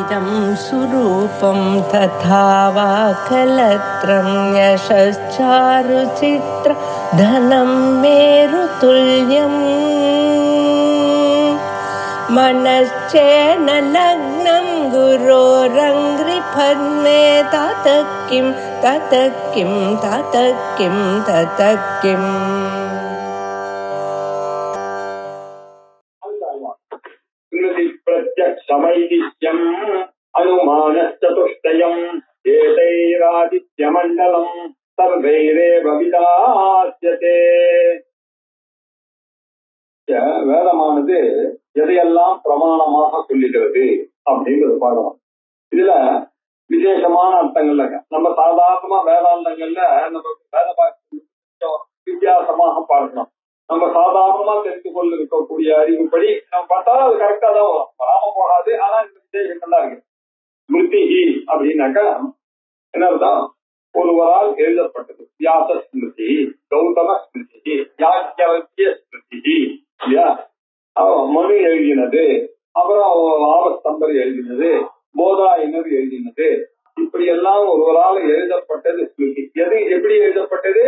इदं सुरूपं तथा वा कलत्रं यशश्चारुचित्र धनं मेरुतुल्यम् मनश्चेन लग्नं गुरोरङ्घ्रिपद्मे ततः किं ततः किं ततः किं ततः किम् प्रत्यक्षमैदिह्यम् अनुमानश्चतुष्टयम् एतैरादित्यमण्डलम् सर्वैरेव विदास्यते. வேதமானது எதையெல்லாம் பிரமாணமாக சொல்லுகிறது அப்படிங்கிறது பார்க்கலாம். இதுல விசேஷமான அர்த்தங்கள்ல நம்ம சாதாரணமா வேதாந்தங்கள்ல நம்ம வேத வித்தியாசமாக பார்க்கணும். நம்ம சாதாரணமா தெரிந்து கொள்ள இருக்கக்கூடிய அறிவுப்படி நம்ம பார்த்தா அது கரெக்டா தான் வரும், வராம போகாது. ஆனா இந்த விசேஷங்கள்லாம் இருக்கு. ஸ்மிருதி அப்படின்னாக்கா என்ன அர்த்தம்? ஒருவரால் எழுதப்பட்டது. வியாச ஸ்மிருதி, கௌதம ஸ்மிருதி, யாக்கியவல்ய ஸ்மிருதி இல்லையா? மனு எழுதினது, அப்புறம் ஆபஸ்தம்பர் எழுதினது, போதாயினர் எழுதினது, இப்படி எல்லாம் ஒருவரால் எழுதப்பட்டது ஸ்மிருதி. எது எப்படி எழுதப்பட்டது?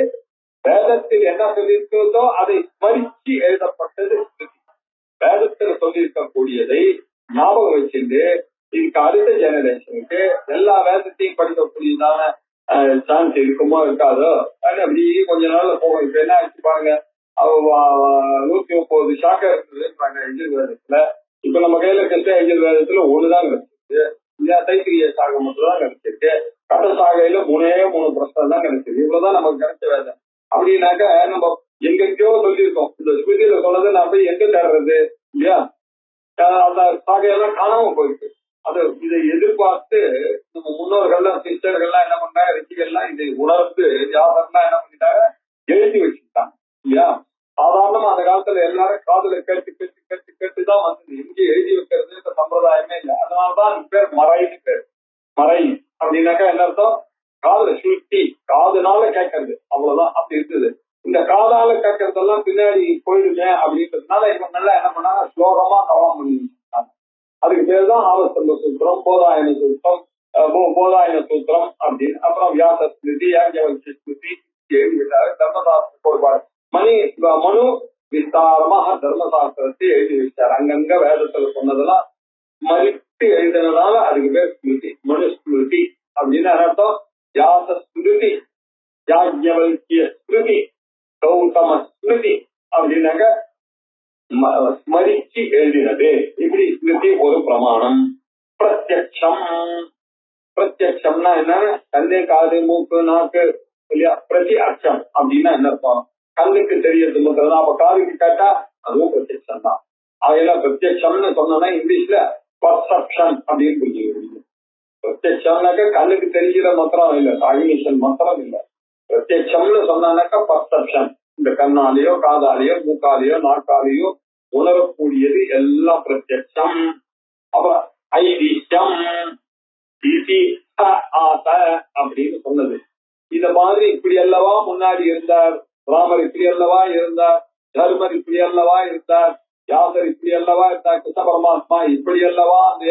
வேதத்தில் என்ன சொல்லியிருக்கிறதோ அதை ஸ்மரிச்சு எழுதப்பட்டது ஸ்மிருதி. வேதத்தில் சொல்லியிருக்கக்கூடியதை ஞாபகம் வச்சிருந்து இதுக்கு அடுத்த ஜெனரேஷனுக்கு எல்லா வேதத்தையும் படிக்கக்கூடியதான சான்ஸ் இருக்குமோ இருக்காதோ அப்படி கொஞ்ச நாள்ல போகும். இப்ப என்ன ஆச்சு பாருங்க, 130 சாக்கை இருந்ததுன்றாங்க எஜுர்வேதத்துல. இப்ப நம்ம கையில இருக்க எஜுர்வேதத்துல ஒண்ணுதான் கிடைச்சிருக்கு இல்லையா? தைத்திரிய சாகை மட்டும் தான் கிடைச்சிருக்கு. கட்ட சாகையில 3 பிரச்சனை தான் கிடைச்சிருக்கு. இவ்வளவுதான் நமக்கு கிடைச்ச வேதம். அப்படின்னாக்க நம்ம எங்கெங்கயோ சொல்லியிருக்கோம். இந்த ஸ்மிருதியில சொன்னது நான் போய் எங்க தேடுறது இல்லையா? அந்த சாகையெல்லாம் காணாம போயிருக்கு. அது இதை எதிர்பார்த்து நம்ம முன்னோர்கள்லாம் சிஸ்டர்கள்லாம் என்ன பண்ணாங்க, ரிஷிகள்லாம் இதை உணர்ந்து வியாபாரம்லாம் என்ன பண்ணிட்டாங்க, எழுதி வச்சுட்டாங்க இல்லையா? சாதாரணமா அந்த காலத்துல எல்லாரும் காதுல கேட்டுதான் வந்தது. எங்க எழுதி வைக்கிறது இந்த சம்பிரதாயமே இல்லை. அதனாலதான் அது பேர் மறைன்னு பேர். மறை அப்படின்னாக்கா என்ன அர்த்தம்? காதுல சுருட்டி, காதுனால கேட்கறது, அவ்வளவுதான். அப்படி இருக்குது. இந்த காதால கேட்கறதெல்லாம் பின்னாடி போயிடுங்க அப்படின்றதுனால இவங்கெல்லாம் என்ன பண்ணாங்க, ஸ்லோகமா கவனம் பண்ணி வச்சுட்டாங்க. அதுக்கு பேர் தான் ஆவஸ்தம்ப சூத்திரம், போதாயன சூத்திரம், போதாயன சூத்திரம் அப்படின்னு. அப்புறம் வியாச ஸ்மிருதி, யாக்கியவல்ய ஸ்மிருதி எழுதிவிட்டாரு. தர்மசாஸ்திர கோட்பாடு மனு விஸ்தாரமாக தர்மசாஸ்திரத்தை எழுதி வச்சார். அங்கங்க வேதத்துல சொன்னதெல்லாம் மறித்து எழுதினதால அதுக்கு பேர் ஸ்மிருதி, மனு ஸ்மிருதி அப்படின்னு அர்த்தம். வியாச ஸ்மிருதி, யாக்கியவல்ய ஸ்மிருதி, கௌதம ஸ்மிருதி அப்படின்னாக்க ஸ்மரிச்சு எழுதினது. இப்படி ஸ்மிருதி ஒரு பிரமாணம். பிரத்யக்ஷம், பிரத்யக்ஷம்னா என்ன? கண்ணு, காது, மூக்கு, நாக்கு இல்லையா? பிரதி அச்சம் அப்படின்னா என்ன அர்த்தம்? கண்ணுக்கு தெரியறது மட்டும். அப்ப காதுக்கு கேட்டா அதுவும் பிரத்யக்ஷம் தான். அதையெல்லாம் பிரத்யக்ஷம்னு சொன்னா இங்கிலீஷ்ல பர்செப்ஷன் அப்படின்னு புரிஞ்சுக்கிறீங்க. பிரத்யக்ஷம்னாக்க கண்ணுக்கு தெரிகிற மாத்திரம் இல்ல, காகினிஷன் மாத்திரம் இல்ல. பிரத்யக்ஷம்னு சொன்னாக்கா பர்செப்ஷன். இந்த கண்ணாலேயோ காதாலேயோ மூக்காலேயோ நாக்காலேயோ உணரக்கூடியது எல்லாம் பிரத்யக்ஷம். அப்புறம் ஐதிஹ்யம் அப்படின்னு சொன்னது. இத மாதிரி இப்படி அல்லவா முன்னாடி இருந்தார், ராமர் இப்படி அல்லவா இருந்தார், தர்மர் இப்படி அல்லவா இருந்தார், வியாசர் இப்படி அல்லவா இருந்தார், கிருஷ்ண பரமாத்மா இப்படி அல்லவா அந்த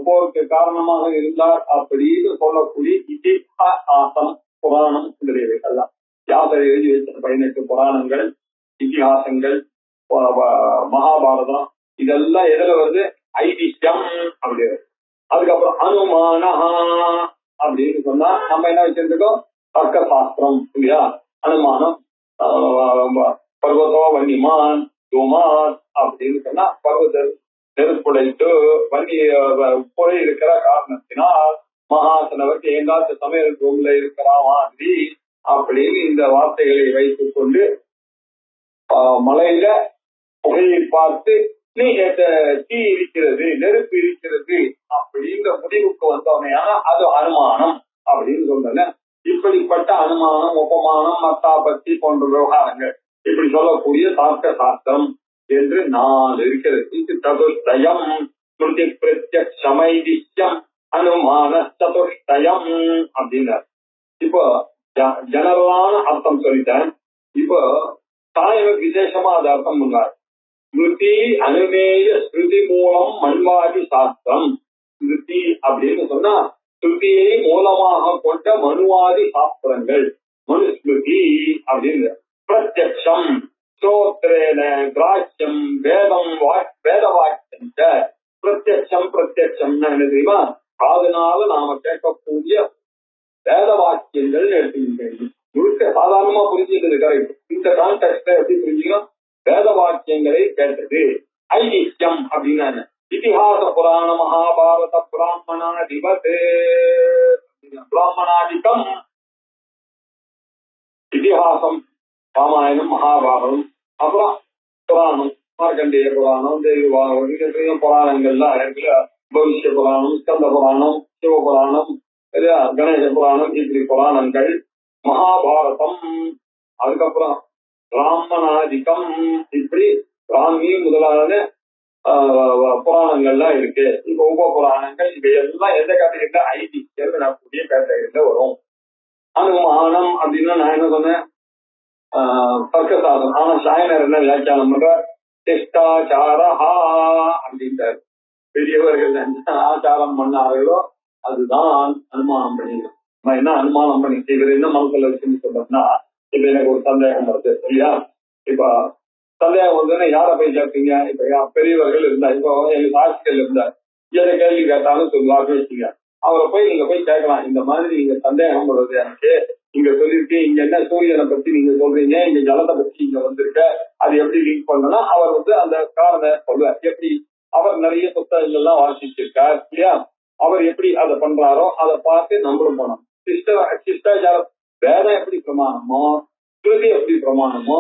போருக்கு காரணமாக இருந்தார் அப்படின்னு சொல்லக்கூடிய இதிஹாசம் புராணம் முதலியவைகள்லாம். வியாசர் எழுதி வைத்த 18 புராணங்கள், இதிகாசங்கள், மகாபாரதம் இதெல்லாம் எதுல வருது? ஐதிஹ்யம் அப்படி. அதுக்கப்புறம் அனுமானா அப்படின்னு சொன்னா நம்ம என்ன வச்சிருக்கோம்? தர்க்க சாஸ்திரம் இல்லையா? அனுமானம், பர்வதோ வன்னிமான் துமான் அப்படின்னு சொன்னா பர்வத நெருப்புடைத்து வன்னி புறை இருக்கிற காரணத்தினால் மகாசனவருக்கு எங்காச்சும் சமையல் ரூம்ல இருக்கிற மாதிரி அப்படின்னு இந்த வார்த்தைகளை வைத்துக் கொண்டு மலையில புகையை பார்த்து நீ தீ இருக்கிறது, நெருப்பு இருக்கிறது அப்படின்ற முடிவுக்கு வந்தவனையான அது அனுமானம் அப்படின்னு சொல்றேன். இப்படிப்பட்ட அனுமானம், உபமானம், மத்தாபத்தி போன்ற விவகாரங்கள் இப்படி சொல்லக்கூடிய தார்க்க சாஸ்திரம் என்று 4 இருக்கிறது. இது சதுஷ்டயம். ஸ்மிருதி பிரத்யக்ஷமைதிஹ்யம் அனுமான சதுஷ்டயம் அப்படின்னார். இப்போ ஜெனரலான அர்த்தம் சொல்லிட்டேன். இப்போ தாயவர் விசேஷமா அது அர்த்தம் பண்ணார். ஸ்மிருதி அனுமேய ஸ்மிருதி மூலம் மண்வாதி சாஸ்திரம் ஸ்மிருதி அப்படின்னு சொன்னா ஸ்ருதியை மூலமாக கொண்ட மனுவாதி சாஸ்திரங்கள் மனுஸ்மிருதி அப்படின்னு. பிரத்யக்ஷம் ஸ்ரோத்ரேன கிராஹ்யம் வேதம் வேத வாக்கியம் பிரத்யக்ஷம். பிரத்யக்ஷம்னா என்ன தெரியுமா? காதுனால நாம கேட்கக்கூடிய வேத வாக்கியங்கள் எடுத்துக்கிட்டேன். முழுக்க சாதாரணமா புரிஞ்சுக்கிறது கரெக்ட். இந்த கான்டெக்ட்ல எப்படி புரிஞ்சுக்கணும்? வேத வாக்கியங்களை கேட்டது. ஐதிஹ்யம் அப்படின்னா இதிகாச புராண மகாபாரத பிராமணாதிபத் பிராமணாதிகம். இதிகாசம் ராமாயணம் மகாபாரதம், அப்புறம் புராணம் மார்க்கண்டேய புராணம் தெய்வ புராணங்கள்லாம் இருக்குல்ல. பவிஷ்ய புராணம், ஸ்கந்த புராணம், சிவபுராணம், கணேச புராணம், இப்படி புராணங்கள். மகாபாரதம், அதுக்கப்புறம் பிராமணாதிகம், இப்படி பிராமி முதலான புராணங்கள்லாம் இருக்கு. இப்ப உப புராணங்கள் இவையெல்லாம் எந்த கேட்டகரியில ஐதிஹ்யம் கூடிய கேட்டகரியில வரும். அனுமானம் அப்படின்னா நான் என்ன சொன்னேன்? தர்க்கசாதனம். ஆனா சாயனர் என்ன வியாக்கியானம் பண்ற? சிஷ்டாச்சாரஹா அப்படின்றாரு. பெரியவர்கள் என்ன ஆச்சாரம் பண்ணார்களோ அதுதான் அனுமானம் பண்ணிக்கணும். நான் என்ன அனுமானம் பண்ணி இவர் என்ன மனசுல வச்சுன்னு சொல்றேன்னா, இப்ப எனக்கு ஒரு சந்தேகம் வருது இல்லையா? இப்ப சந்தேகம் வந்து யார போய் கேட்பீங்க? இப்ப பெரியவர்கள் இருந்தா, இப்போ எங்க சாட்சிகள் இருந்தார், எதை கேள்வி கேட்டாலும் சொல்லுவாங்க வச்சுங்க. அவரை போய் நீங்க போய் கேட்கலாம், இந்த மாதிரி நீங்க சந்தேகம் வருது எனக்கு, இங்க சொல்லிருக்கு, இங்க என்ன சூரியனை பத்தி நீங்க சொல்றீங்க, இங்க ஜலத்தை பத்தி இங்க வந்திருக்க, அது எப்படி லிங்க் பண்ணனா அவர் வந்து அந்த காரணம் சொல்லுவார். எப்படி அவர் நிறைய புத்தகங்கள்லாம் வாசிச்சிருக்கார் இல்லையா? அவர் எப்படி அதை பண்றாரோ அதை பார்த்து நம்மளும் போனோம். சிஷ்டாச்சாரம் வேதம் எப்படி பிரமாணமோ, ஸ்ருதி எப்படி பிரமாணமோ,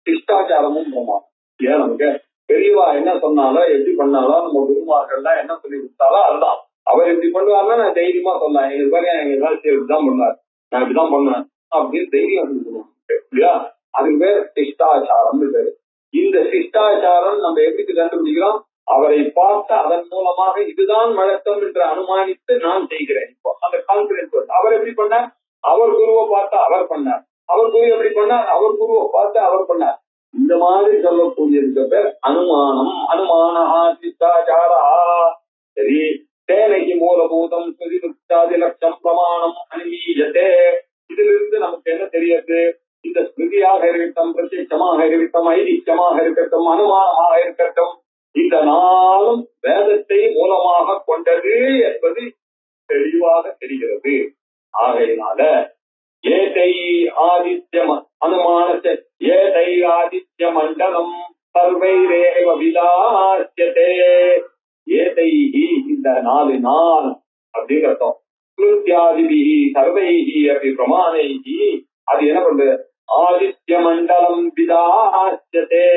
சிஷ்டாச்சாரமும் பிரமாணம். ஏன் நமக்கு பெரியவா என்ன சொன்னாலும் எப்படி பண்ணாலும் நம்ம குருமார்கள்லாம் என்ன சொல்லி கொடுத்தாலோ அதுதான். அவர் எப்படி பண்ணுவாருன்னா நான் தைரியமா சொல்லலாம், எங்க பாரு எங்க வேலை இப்படிதான் பண்ணார், நான் இப்படிதான் பண்ணுவேன் அப்படின்னு தைரியம் சொல்லுவோம் இல்லையா? அதுக்கு பேர் சிஷ்டாச்சாரம் பேரு. இந்த சிஷ்டாச்சாரம் நம்ம எப்படி கண்டுபிடிக்கிறோம்? அவரை பார்த்து அதன் மூலமாக இதுதான் வழக்கம் என்று அனுமானித்து நான் செய்கிறேன். இப்போ அந்த கான்பிடன்ஸ் வருது. அவர் எப்படி பண்ணார்? அவர் குருவை பார்த்து அவர் பண்ணார். அவர் குரு எப்படி பண்ணார்? அவர் குருவை பார்த்து அவர் பண்ணார். இந்த மாதிரி சொல்லக்கூடியதுக்கு பேர் அனுமானம். அனுமானஹா சிஷ்டாச்சாரா. சரி, தேனைக்கு மூலபூதம் ஸ்மிருதி லட்சம் பிரமாணம் அனுமீயத்தே. இதிலிருந்து நமக்கு என்ன தெரியுது? இந்த ஸ்மிருதியாக இருக்கட்டும், பிரத்யட்சமாக இருக்கட்டும், ஐதிஹ்யமாக இருக்கட்டும், அனுமானமாக இருக்கட்டும், இந்த நாளும் வேதத்தை மூலமாக கொண்டது என்பது தெளிவாக தெரிகிறது. ஆகையினால ஏதை ஆதித்யம் அனுமானத்தை ஏதை ஆதித்ய மண்டலம் சர்வைரேவ விலாசியதே. ஏதைஹி இந்த 4 நாள் அப்படின்னு அர்த்தம். ஸ்மிருத்யாதிபிஹி சர்வைஹி அப்படி பிரமாணைஹி அது என்ன பண்றது? ஆதித்ய மண்டலம் விலாசியதே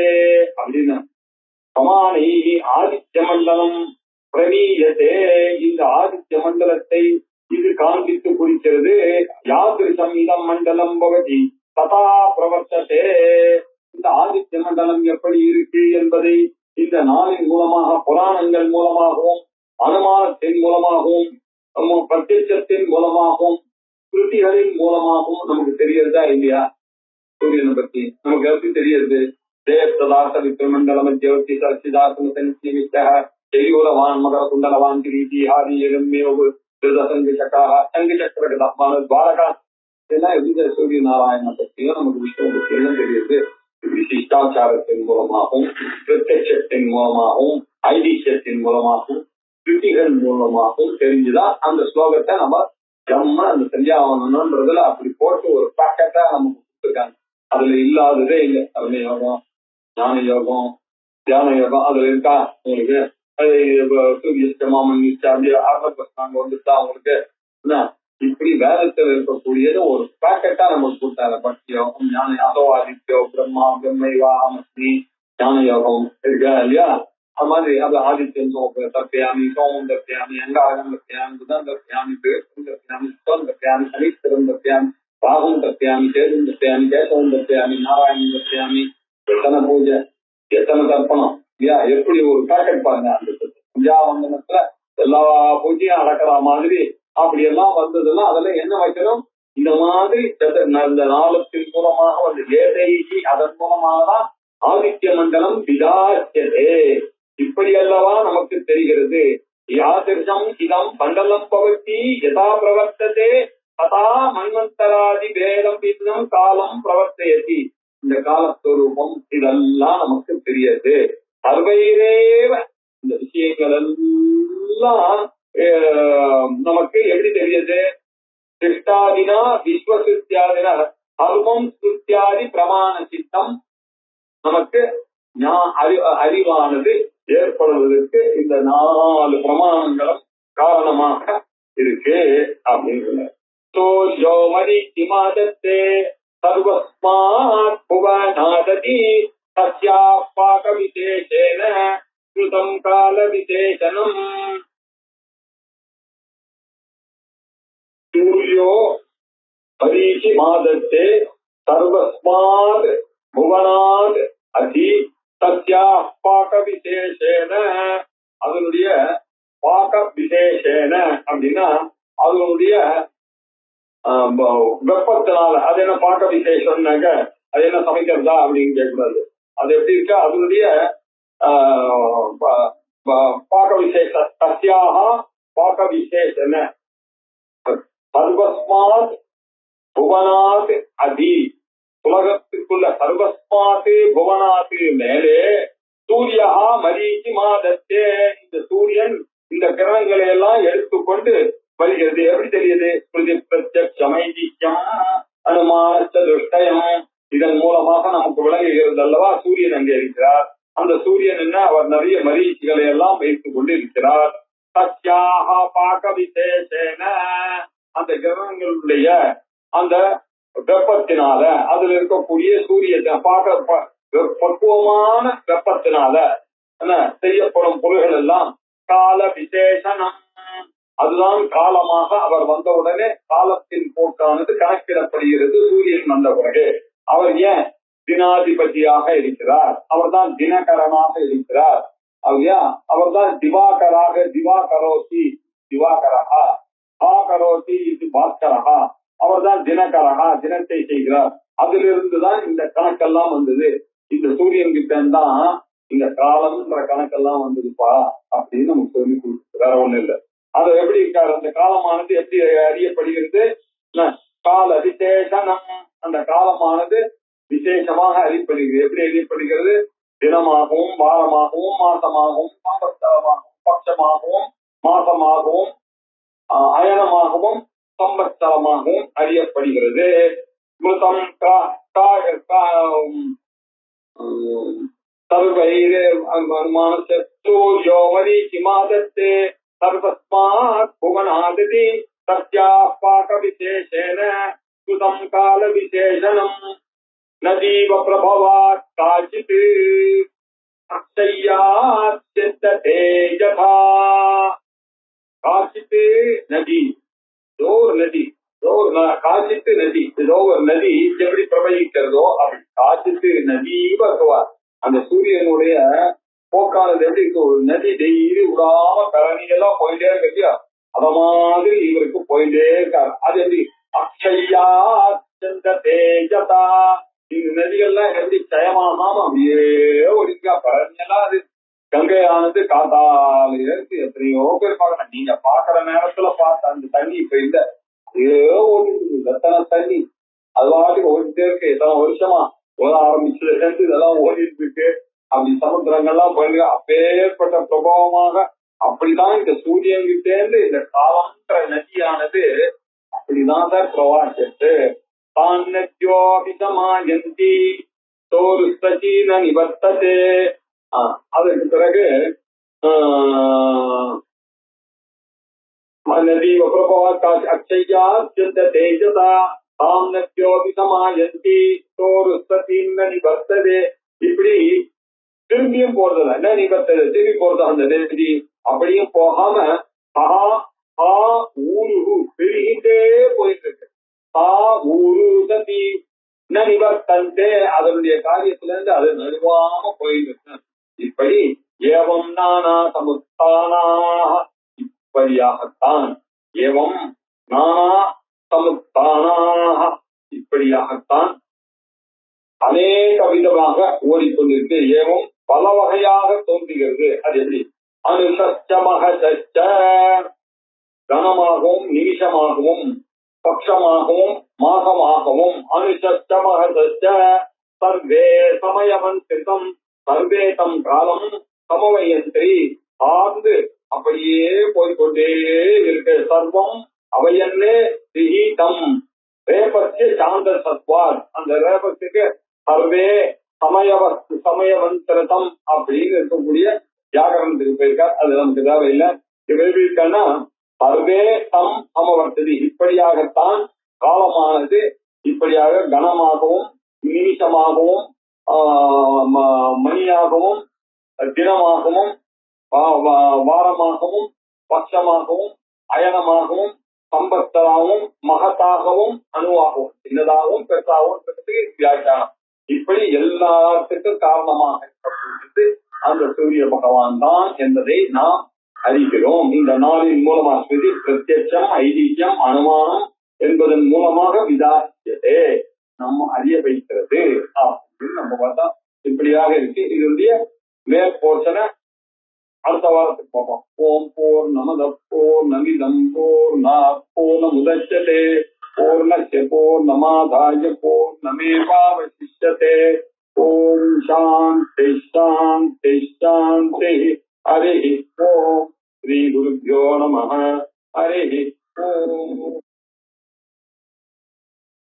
அப்படின்னு பிரமாணைஹி ஆதித்ய மண்டலம் பிரவீயதே. இந்த ஆதித்ய மண்டலத்தை இது காண்பித்து குறிக்கிறது. யாதிருஷம் இதம் மண்டலம் பவதி ததா பிரவர்த்ததே. இந்த ஆதித்ய மண்டலம் எப்படி இருக்கு என்பதை இந்த நாளின் மூலமாக, புராணங்கள் மூலமாகவும், அனுமானத்தின் மூலமாகவும், பிரத்யட்சத்தின் மூலமாகவும், ஸ்ருதிகளின் மூலமாகவும் நமக்கு தெரியறதா இல்லையா? சூரியனை பத்தி நமக்கு எப்படி தெரியுது? தேவதாச விக்ரமண்டலம் ஜோதி சரசிதாசன செய்யூரவான் மகர குண்டலவான் கிரீதி ஆதி எலும்பேவு சங்கு சக்கராக சங்கு சக்கரகதாத்மான துவாரகா இதெல்லாம் எப்படி சூரிய நாராயண பத்தியும் நமக்கு விஷ்ணு பத்தியும் தெரியுது. விசிஷ்டாச்சாரத்தின் மூலமாகவும், பிரத்யட்சத்தின் மூலமாகவும், ஐதிஹ்யத்தின் மூலமாகவும், ஸ்ருதிகள் மூலமாகவும் தெரிஞ்சுதான் அந்த ஸ்லோகத்தை நம்ம ஜம்ம அந்த சந்தியாவனம்ன்றதுல அப்படி போட்டு ஒரு பாக்கெட்டா நமக்கு கொடுத்துருக்காங்க. அதுல இல்லாததே இல்லை. கர்ம யோகம், ஞான யோகம், தியான யோகம் அதுல இருக்கா உங்களுக்கு? சூரியமாமன் அப்படியே ஆத்ம வந்துட்டா உங்களுக்கு என்ன? இப்படி வேதத்தில் இருக்கக்கூடியது ஒரு பாக்கெட்டா நமக்கு கொடுத்தாரு. பக்தி யோகம், ஞான அதோ ஆதித்யோ பிரம்மா பிரம்மைவா அமஸ்மி ஞான யோகம் இருக்கா இல்லையா? அது மாதிரி அது ஆதித்யன் தப்பியாமி, சோமம் தப்பியாமி, அங்காரகம் தப்பியாமி, புதன் தப்பியாமி, பேசும் தப்பியாமி, சுத்தம் தப்பியாமி, சனீஸ்வரம் தப்பியாமி, ராகும் தப்பியாமி, சேதும் தப்பியாமி, கேசவம் தப்பியாமி, நாராயணன் தப்பியாமி. எத்தனை பூஜை, எத்தனை தர்ப்பணம் இல்லையா? எப்படி ஒரு பேக்கெட் பாருங்க. அந்த பஞ்சாவந்தனத்துல எல்லா பூஜையும் அடக்கிற மாதிரி அப்படி எல்லாம் வந்ததுன்னா அதுல என்ன வைக்கணும்? இந்த மாதிரி இந்த நாளத்தின் மூலமாக வந்து ஏதைகி அதன் மூலமாகதான் ஆதித்ய மண்டலம் விதாசியதே. இப்படி அல்லவா நமக்கு தெரிகிறது. யாதிருஷம் இதம் மண்டலம் பவதி யதா பிரவர்த்ததே ததா மன்வந்தராதி பேதம் விதம் காலம் பிரவர்த்தயதி. இந்த காலஸ்வரூபம் இதெல்லாம் நமக்கு தெரியாது. சர்வைரேவ இந்த விஷயங்கள் எல்லாம் நமக்கு எப்படி தெரியுது? சிஷ்டாதினா விஸ்வசித்தியாதினா சர்வம் சுத்தியாதி பிரமாண சித்தம் நமக்கு அறிவானது ஏற்படுவதற்கு இந்த 4 பிரமாணங்களும் காரணமாக இருக்கு அப்படின்னு. மரீச்சிமாதத்தே சர்வஸ்மாத் புவனாததி தஸ்யா பாக விசேஷேன ஸ்ருதம் கால விசேஷனம். சூர்யோ மரீச்சிமாதத்தே சர்வஸ்மாத் புவனாத் அதி தஸ்யா பாக விசேஷேன, அதனுடைய பாக விசேஷேன அப்படின்னா அதனுடைய வெப்பத்தினால. அது என்ன பாக்க விசேஷம்னாக்க அது என்ன சமைக்கிறதா அப்படின்னு கேட்கக்கூடாது. அது எப்படி இருக்கு? அதனுடைய பாக்க விசேஷ தஸ்யாக பாக்க விசேஷன சர்வஸ்மாத் புவனாத் அதி, உலகத்துக்குள்ள சர்வஸ்மாத் புவனாத் மேலே சூரியா மரீச்சி மாதத்தே, இந்த சூரியன் இந்த கிரணங்களை எல்லாம் எடுத்துக்கொண்டு வருகிறது. எப்படி தெரியுது? பிரத்யக்ஷமைதிக்கம் அனுமான திருஷ்டயம், இதன் மூலமாக நமக்கு விளங்குகிறது அல்லவா சூரியன் அங்கே இருக்கிறார். அந்த சூரியன் என்ன, அவர் நிறைய மரீச்சிகளை எல்லாம் வைத்துக் கொண்டு இருக்கிறார். சத்யாக பாக விசேஷேன, அந்த கிரகங்களுடைய அந்த வெப்பத்தினால, அதுல இருக்கக்கூடிய சூரிய பக்குவமான வெப்பத்தினால என்ன செய்யப்படும் பொருள்கள் எல்லாம் கால விசேஷனம், அதுதான் காலமாக அவர் வந்தவுடனே காலத்தின் போக்கானது கணக்கிடப்படுகிறது. சூரியன் வந்த பிறகு அவர் ஏன் தினாதிபதியாக இருக்கிறார், அவர் தான் தினகரனாக இருக்கிறார். அவர் தான் திவாகராக, திவாகரோசி திவாகரஹா, ஆகரோசி இது பாஸ்கரஹா, அவர் தான் தினகரஹா, தினத்தை செய்கிறார். அதிலிருந்துதான் இந்த கணக்கெல்லாம் வந்தது. இந்த சூரியன் கிட்ட தான் இந்த காலம்ன்ற கணக்கெல்லாம் வந்ததுப்பா அப்படின்னு நமக்கு சொல்லி கொடுத்து, வேற ஒண்ணு இல்லை. அது எப்படி இருக்காரு? அந்த காலமானது எப்படி அறியப்படுகிறது? கால விசேஷனம், அந்த காலமானது விசேஷமாக அறியப்படுகிறது. எப்படி அறியப்படுகிறது? தினமாகவும் வாரமாகவும் மாசமாகவும் சம்பத்சரமாகவும் பட்சமாகவும் மாசமாகவும் அயனமாகவும் சம்பத்சரமாகவும் அறியப்படுகிறது. மிருதம் சூரியோ மரீச்சி மாதத்தே சர்வஸ்மாத் புவனாததி தஸ்யா பாக விசேஷேன ஸ்ருதம் கால விசேஷனம். நதீவ பிரபவாத் காச்சித் அக்ஷய்யாத் சித்ததே யதா. காச்சித் நதி, ஏதோ ஒரு நதி, காச்சித்து நதி, ஏதோ ஒரு நதி எப்படி பிரவகிக்கிறதோ அப்படி காச்சித்து நதி பகவான். அந்த சூரியனுடைய போக்கானது எப்படி இருக்கு? ஒரு நதி டெய்லி விடாம கரணியெல்லாம் போயிட்டே இருக்கு இல்லையா, அத மாதிரி இவருக்கு போயிட்டே இருக்காரு. அது எப்படி? அக்ஷய்யா தேஜதா, இந்த நதிகள்லாம் எப்படி ஜயமாகாம அப்படியே ஒழுங்கா கரணியெல்லாம் அது கங்கையானது காத்தால இருக்கு. எத்தனையோ பேர் பார்க்கணும். நீங்க பாக்குற நேரத்துல பார்த்த அந்த தண்ணி இப்ப இல்ல, ஏதோ ஓடிட்டு எத்தனை தண்ணி அது வாட்டுக்கு ஓடிட்டே இருக்கு. எத்தனை வருஷமா ஓட ஆரம்பிச்சதுல இருந்து இதெல்லாம் ஓடிட்டு இருக்கு. அப்படி சமுத்திரங்கள்லாம் போயிருக்கு. அப்பேற்பட்ட பிரபாவமாக அப்படிதான் இந்த சூரியன் கிட்டேந்து இந்த காலம்ன்ற நதியானது அப்படிதான் சார் பிரவாசிட்டு தானத்யோபிதமாயந்தி தோருஸ்தீன நிவர்த்ததே. அதற்கு பிறகு நதீவ பிரபவாத் அக்ஷய்யா தேஜதா தானத்யோபிதமாயந்தி தோருஸ்தீன நிவர்த்ததே. இப்படி திரும்பியும் போறதில்ல, என்ன நிபத்தது திரும்பி போறது அந்த நெருங்கி அப்படியும் போகாம பெருகிட்டே போயிட்டு இருக்கு. நிவர்த்தந்தே, அதனுடைய காரியத்துல இருந்து அது நழுவாம போயிட்டு இருக்கு. இப்படி ஏவம் நானா சமுத்தானா, இப்படியாகத்தான் ஏவம் நானா சமுத்தானாக, இப்படியாகத்தான் அநேக விதமாக ஓடிக்கொண்டிருக்கு. ஏவம் பல வகையாக தோன்றுகிறது. அது எப்படி? அனுஷச்ச மகசச்ச கணமாகவும் நிமிஷமாகவும் பட்சமாகவும் மாசமாகவும் அனுஷச்ச மகசச்ச சர்வே சமயவந்திதம் சர்வே தம் காலம் சமவயந்திரி ஆர்ந்து அப்படியே போய்கொண்டே இருக்கு. சர்வம் அவையன்னே திஹீதம் ரேபஸ்ய சாந்த சத்வாத் அந்த ரேபத்துக்கு சர்வே சமயவந்திரம் அப்படின்னு இருக்கக்கூடிய வியாகரணத்துக்கு போயிருக்கார். அது நமக்கு தேவையில்லை. எப்படி இருக்கான்னா சர்வே தம் சமவர்த்ததி இப்படியாகத்தான் காலமானது இப்படியாக கணமாகவும் நிமிஷமாகவும் மணியாகவும் தினமாகவும் வாரமாகவும் பட்சமாகவும் அயனமாகவும் சம்பத்தராகவும் மகத்தாகவும் அணுவாகவும் சின்னதாகவும் பெருசாகவும் வியாக்கியானம் இப்படி எல்லாத்துக்கும் காரணமாக இருக்கக்கூடியது அந்த சூரிய பகவான் தான் என்பதை நாம் அறிகிறோம். இந்த நாளின் மூலமா ஸ்ருதி பிரத்யட்சம் ஐதீகம் அனுமானம் என்பதன் மூலமாக விதாசியதே நம்ம அறிய வைக்கிறது அப்படின்னு நம்ம பார்த்தா இப்படியாக இருக்கு. இதனுடைய மேல் போர்ஷனை அடுத்த வாரத்துக்கு பார்ப்போம். ஓம் பூர்ணமத பூர்ணமிதம் பூர்ணாத் பூர்ணமுதச்யதே பூர்ணஸ்ய பூர்ணமாதாய பூர்ணமேவாவசிஷ்யதே. ஓம் சாந்தி சாந்தி சாந்தி. ஹரி ஓம். ஸ்ரீ குருभ्यो நமः.